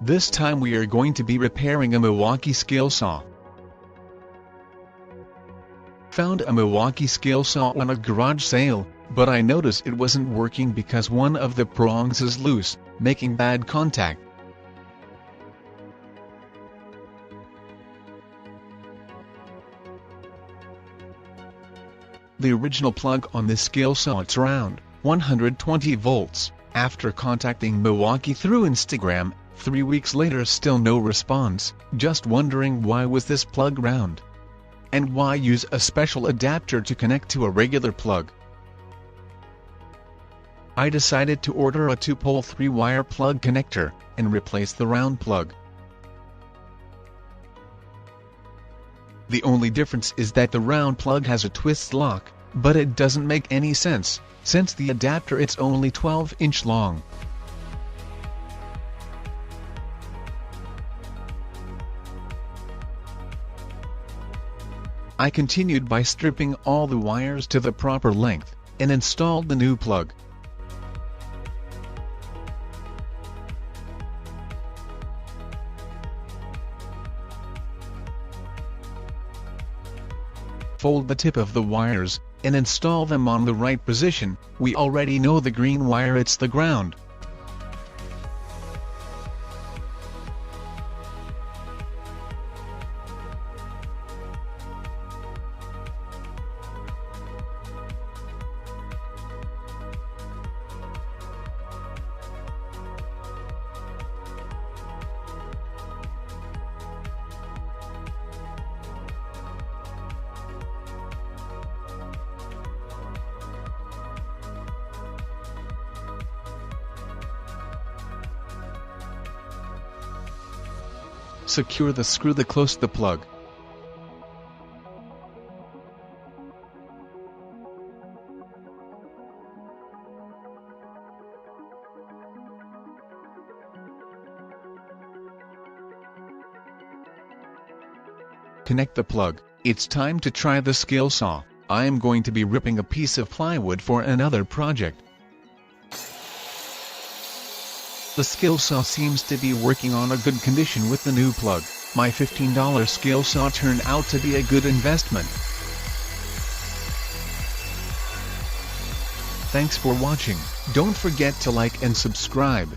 This time we are going to be repairing a Milwaukee scale saw. Found a Milwaukee scale saw on a garage sale, but I noticed it wasn't working because one of the prongs is loose, making bad contact. The original plug on this scale saw is around 120 volts. After contacting Milwaukee through Instagram, 3 weeks later still no response, just wondering why was this plug round? And why use a special adapter to connect to a regular plug? I decided to order a 2-pole 3-wire plug connector, and replace the round plug. The only difference is that the round plug has a twist lock, but it doesn't make any sense, since the adapter it's only 12-inch long. I continued by stripping all the wires to the proper length, and installed the new plug. Fold the tip of the wires, and install them on the right position. We already know the green wire, it's the ground. Secure the screw that close the plug. Connect the plug. It's time to try the scale saw. I am going to be ripping a piece of plywood for another project. The scale saw seems to be working on a good condition with the new plug. My $15 scale saw turned out to be a good investment. Thanks for watching. Don't forget to like and subscribe.